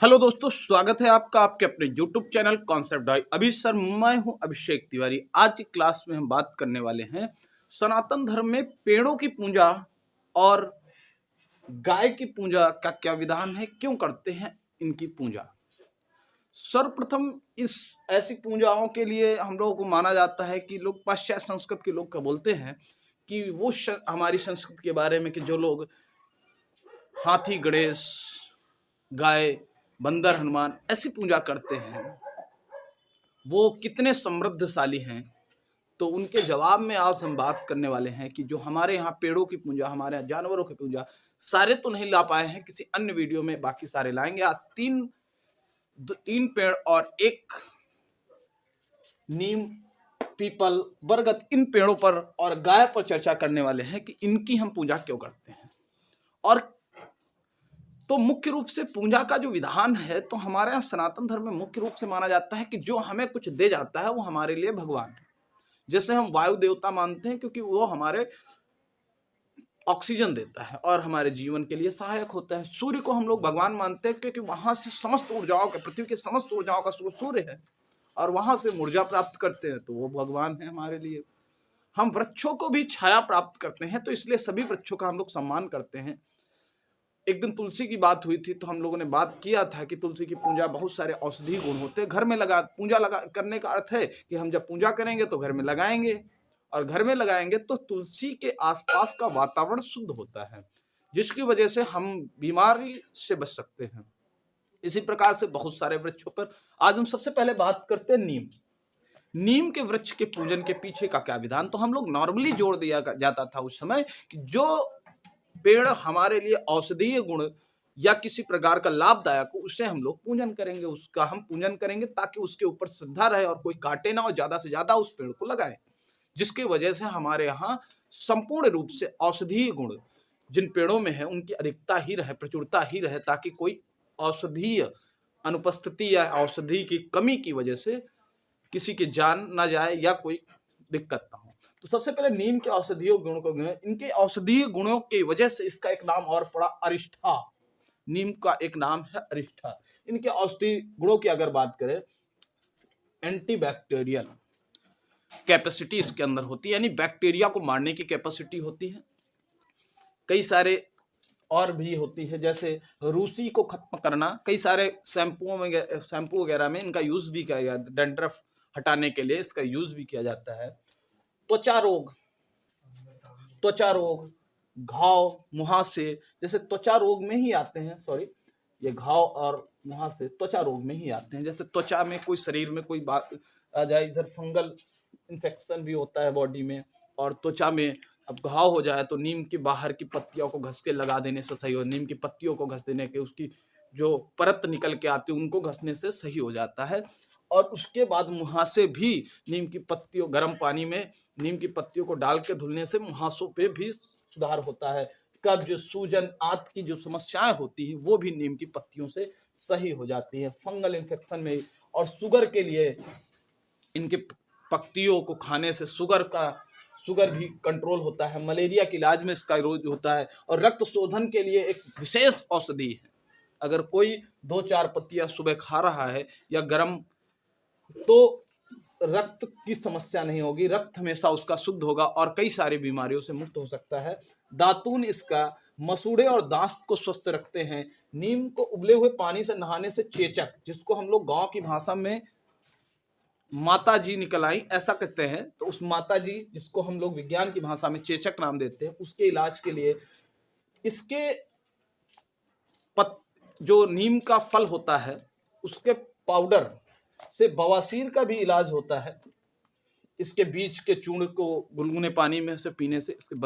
Hello दोस्तों, स्वागत है आपका आपके अपने YouTube चैनल कॉन्सेप्ट ढाई। अभी सर मैं हूं अभिषेक तिवारी। आज की क्लास में हम बात करने वाले हैं सनातन धर्म में पेड़ों की पूजा और गाय की पूजा का क्या विधान है, क्यों करते हैं इनकी पूजा। सर्वप्रथम इस ऐसी पूजाओं के लिए हम लोगों को माना जाता है कि लोग पाश्चात्य संस्कृत के लोग का बोलते हैं कि वो हमारी संस्कृति के बारे में कि जो लोग हाथी गणेश, गाय, बंदर, हनुमान ऐसी पूजा करते हैं वो कितने समृद्धशाली हैं। तो उनके जवाब में आज हम बात करने वाले हैं कि जो हमारे यहाँ पेड़ों की पूजा, हमारे यहाँ जानवरों की पूजा सारे तो नहीं ला पाए हैं, किसी अन्य वीडियो में बाकी सारे लाएंगे। आज तीन पेड़ और एक नीम, पीपल, बरगद, इन पेड़ों पर और गाय पर चर्चा करने वाले हैं कि इनकी हम पूजा क्यों करते हैं। और तो मुख्य रूप से पूजा का जो विधान है, तो हमारे यहाँ सनातन धर्म में मुख्य रूप से माना जाता है कि जो हमें कुछ दे जाता है वो हमारे लिए भगवान है। जैसे हम वायु देवता मानते हैं क्योंकि वो हमारे ऑक्सीजन देता है और हमारे जीवन के लिए सहायक होता है। सूर्य को हम लोग भगवान मानते हैं क्योंकि वहां से समस्त ऊर्जाओं का, पृथ्वी की समस्त ऊर्जाओं का स्रोत सूर्य है और वहां से ऊर्जा प्राप्त करते हैं, तो वो भगवान है हमारे लिए। हम वृक्षों को भी छाया प्राप्त करते हैं, तो इसलिए सभी वृक्षों का हम लोग सम्मान करते हैं। एक दिन तुलसी की बात हुई थी, तो हम लोगों ने बात किया था कि तुलसी की पूजा बहुत सारे औषधीय गुण होते हैं। घर में पूजा करने का अर्थ है कि हम जब पूजा करेंगे तो घर में लगाएंगे, और घर में लगाएंगे तो तुलसी के आसपास का वातावरण शुद्ध होता है, जिसकी वजह से हम बीमारी से बच सकते हैं। इसी प्रकार से बहुत सारे वृक्षों पर आज हम सबसे पहले बात करते हैं नीम के वृक्ष के पूजन के पीछे का क्या विधान। तो हम लोग नॉर्मली जोड़ दिया जाता था उस समय कि जो पेड़ हमारे लिए औषधीय गुण या किसी प्रकार का लाभदायक हो, उससे हम लोग पूजन करेंगे, उसका हम पूजन करेंगे ताकि उसके ऊपर श्रद्धा रहे और कोई काटे ना और ज्यादा से ज्यादा उस पेड़ को लगाए, जिसकी वजह से हमारे यहाँ संपूर्ण रूप से औषधीय गुण जिन पेड़ों में है उनकी अधिकता ही रहे, प्रचुरता ही रहे, ताकि कोई औषधीय अनुपस्थिति या औषधि की कमी की वजह से किसी की जान ना जाए या कोई दिक्कत ना हो। तो सबसे पहले नीम के औषधीय गुणों को गिने। इनके औषधीय गुणों की वजह से इसका एक नाम और पड़ा, अरिष्ठा। नीम का एक नाम है अरिष्ठा। इनके औषधीय गुणों की अगर बात करें, एंटीबैक्टीरियल कैपेसिटी इसके अंदर होती है, यानी बैक्टीरिया को मारने की कैपेसिटी होती है। कई सारे और भी होती है, जैसे रूसी को खत्म करना। कई सारे शैम्पू वगैरह में इनका यूज भी किया जाता है, डैंड्रफ हटाने के लिए इसका यूज भी किया जाता है। त्वचा रोग, घाव, मुहासे, जैसे त्वचा रोग में ही आते हैं, ये घाव और मुहासे त्वचा रोग में ही आते हैं। जैसे त्वचा में कोई, शरीर में कोई बात आ जाए, इधर फंगल इन्फेक्शन भी होता है बॉडी में, और त्वचा में अब घाव हो जाए तो नीम की बाहर की पत्तियों को घस के लगा देने से सही हो। नीम की पत्तियों को घस देने के, उसकी जो परत निकल के आती है उनको घसने से सही हो जाता है। और उसके बाद मुहासे भी नीम की पत्तियों, गर्म पानी में नीम की पत्तियों को डाल के धुलने से मुहासों पे भी सुधार होता है। कब्ज, सूजन, आंत की जो समस्याएं होती हैं वो भी नीम की पत्तियों से सही हो जाती है। फंगल इन्फेक्शन में और शुगर के लिए इनके पत्तियों को खाने से शुगर भी कंट्रोल होता है। मलेरिया के इलाज में इसका रोज होता है। और रक्त शोधन के लिए एक विशेष औषधि है। अगर कोई 2-4 पत्तियां सुबह खा रहा है या गर्म, तो रक्त की समस्या नहीं होगी, रक्त हमेशा उसका शुद्ध होगा और कई सारी बीमारियों से मुक्त हो सकता है। दातून इसका मसूड़े और दांत को स्वस्थ रखते हैं। नीम को उबले हुए पानी से नहाने से चेचक, जिसको हम लोग गांव की भाषा में माता जी निकल आई ऐसा कहते हैं, तो उस माता जी, जिसको हम लोग विज्ञान की भाषा में चेचक नाम देते हैं, उसके इलाज के लिए इसके जो नीम का फल होता है उसके पाउडर से बवासीर का भी इलाज होता है। इसके बीज के चूर्ण को गुनगुने पानी में से पीने से इसके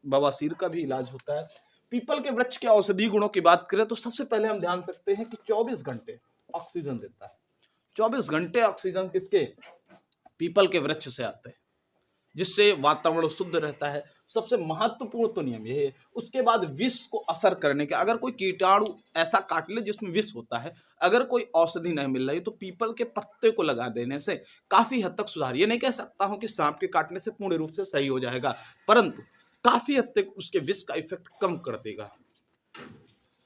बवासीर का भी इलाज होता है। पीपल के वृक्ष के औषधीय गुणों की बात करें तो सबसे पहले हम ध्यान सकते हैं कि 24 घंटे ऑक्सीजन देता है। 24 घंटे ऑक्सीजन किसके? पीपल के वृक्ष से आते हैं, जिससे वातावरण शुद्ध रहता है। सबसे महत्वपूर्ण तो नियम ये है। उसके बाद विष को असर करने के, अगर कोई कीटाणु ऐसा काट ले जिसमें विष होता है, अगर कोई औषधि नहीं मिल रही, तो पीपल के पत्ते को लगा देने से काफी हद तक सुधार। ये नहीं कह सकता हूं कि सांप के काटने से पूर्ण रूप से सही हो जाएगा, परंतु काफी हद तक उसके विष का इफेक्ट कम कर देगा।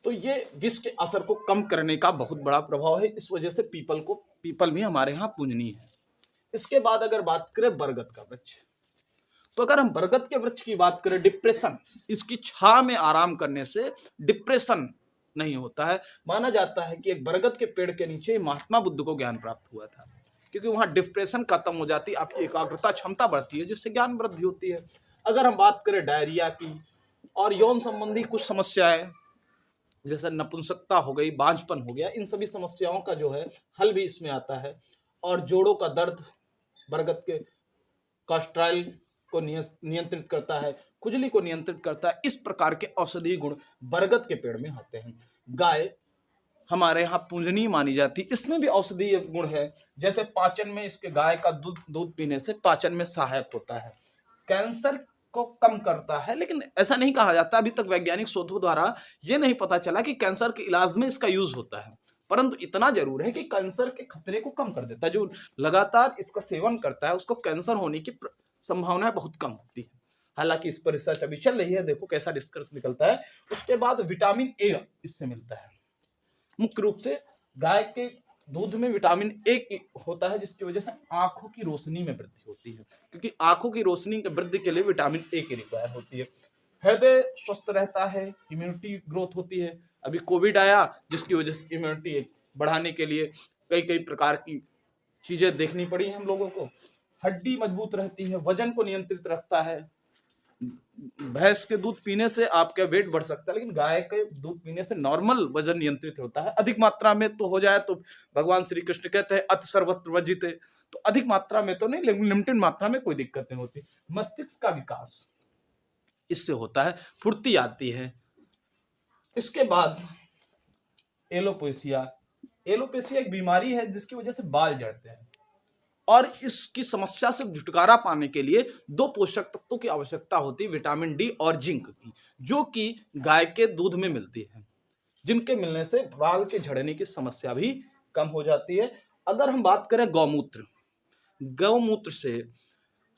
तो ये विष के असर को कम करने का बहुत बड़ा प्रभाव है। इस वजह से पीपल भी हमारे यहाँ पूजनीय है। इसके बाद अगर बात करें बरगद का वृक्ष, तो अगर हम बरगद के वृक्ष की बात करें, डिप्रेशन, इसकी छां में आराम करने से डिप्रेशन नहीं होता है। माना जाता है कि एक बरगद के पेड़ के नीचे महात्मा बुद्ध को ज्ञान प्राप्त हुआ था, क्योंकि वहां डिप्रेशन खत्म हो जाती है, आपकी एकाग्रता क्षमता बढ़ती है, जिससे ज्ञान वृद्धि होती है। अगर हम बात करें डायरिया की और यौन संबंधी कुछ समस्याएं, जैसे नपुंसकता हो गई, बांझपन हो गया, इन सभी समस्याओं का जो है हल भी इसमें आता है। और जोड़ों का दर्द बरगद के कास्ट्राइल को नियंत्रित करता है, खुजली को नियंत्रित करता है। इस प्रकार के औषधीय गुण बरगद के पेड़ में होते हैं। गाय हमारे यहाँ पूजनीय मानी जाती, इसमें भी औषधीय गुण है। जैसे पाचन में इसके गाय का दूध पीने से पाचन में सहायक होता है, कैंसर को कम करता है। लेकिन ऐसा नहीं कहा जाता, अभी तक वैज्ञानिक शोधों द्वारा यह नहीं पता चला कि कैंसर के इलाज में इसका यूज होता है, परंतु इतना जरूर है कि कैंसर के खतरे को कम कर देता है। जो लगातार इसका सेवन करता है उसको कैंसर होने की संभावना बहुत कम होती है। हालांकि इस पर रिसर्च अभी चल रही है, देखो कैसा निष्कर्ष निकलता है। उसके बाद विटामिन ए इससे मिलता है। मुख्य रूप से गाय के दूध में विटामिन ए होता है, जिसकी वजह से आंखों की रोशनी में वृद्धि होती है, क्योंकि आंखों की रोशनी की वृद्धि के लिए विटामिन ए की रिक्वायर होती है। हृदय स्वस्थ रहता है, इम्यूनिटी ग्रोथ होती है। अभी कोविड आया, जिसकी वजह से इम्यूनिटी बढ़ाने के लिए कई कई प्रकार की चीजें देखनी पड़ी हम लोगों को। हड्डी मजबूत रहती है, वजन को नियंत्रित रखता है। भैंस के दूध पीने से आपका वेट बढ़ सकता है, लेकिन गाय के दूध पीने से नॉर्मल वजन नियंत्रित होता है। अधिक मात्रा में तो हो जाए तो भगवान श्री कृष्ण कहते हैं अति सर्वत्र वर्जित, तो अधिक मात्रा में तो नहीं, लेकिन लिमिटेड मात्रा में कोई दिक्कत नहीं होती। मस्तिष्क का विकास इससे होता है, फुर्ती आती है। इसके बाद एलोपेशिया एक बीमारी है जिसकी वजह से बाल झड़ते हैं, और इसकी समस्या से छुटकारा पाने के लिए 2 पोषक तत्वों की आवश्यकता होती है, विटामिन डी और जिंक की, जो कि गाय के दूध में मिलती है, जिनके मिलने से बाल के झड़ने की समस्या भी कम हो जाती है। अगर हम बात करें गौमूत्र से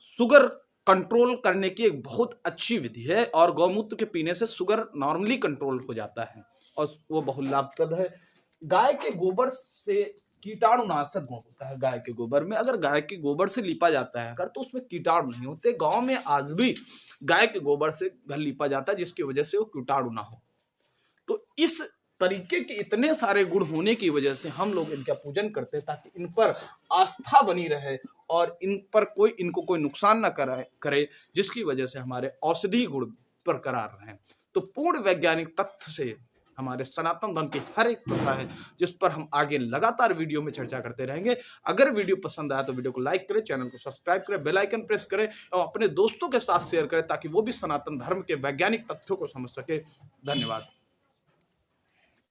शुगर कंट्रोल करने की एक बहुत अच्छी विधि है, और गौमूत्र के पीने से शुगर नॉर्मली कंट्रोल हो जाता है और वो बहुत लाभप्रद है। गाय के गोबर से कीटाणुनाशक गुण होता है। गाय के गोबर में, अगर गाय के गोबर से लीपा जाता है अगर, तो उसमें कीटाणु नहीं होते। गांव में आज भी गाय के गोबर से घर लीपा जाता है, जिसकी वजह से वो कीटाणु ना हो। तो इस तरीके के इतने सारे गुण होने की वजह से हम लोग इनका पूजन करते हैं, ताकि इन पर आस्था बनी रहे और इनको कोई नुकसान ना करे, जिसकी वजह से हमारे औषधीय गुण बरकरार रहें। तो पूर्ण वैज्ञानिक तथ्य से हमारे सनातन धर्म की हर एक प्रथा है, जिस पर हम आगे लगातार वीडियो में चर्चा करते रहेंगे। अगर वीडियो पसंद आया तो वीडियो को लाइक करें, चैनल को सब्सक्राइब करें, बेल आइकन प्रेस करें और अपने दोस्तों के साथ शेयर करें, ताकि वो भी सनातन धर्म के वैज्ञानिक तथ्यों को समझ सके। धन्यवाद।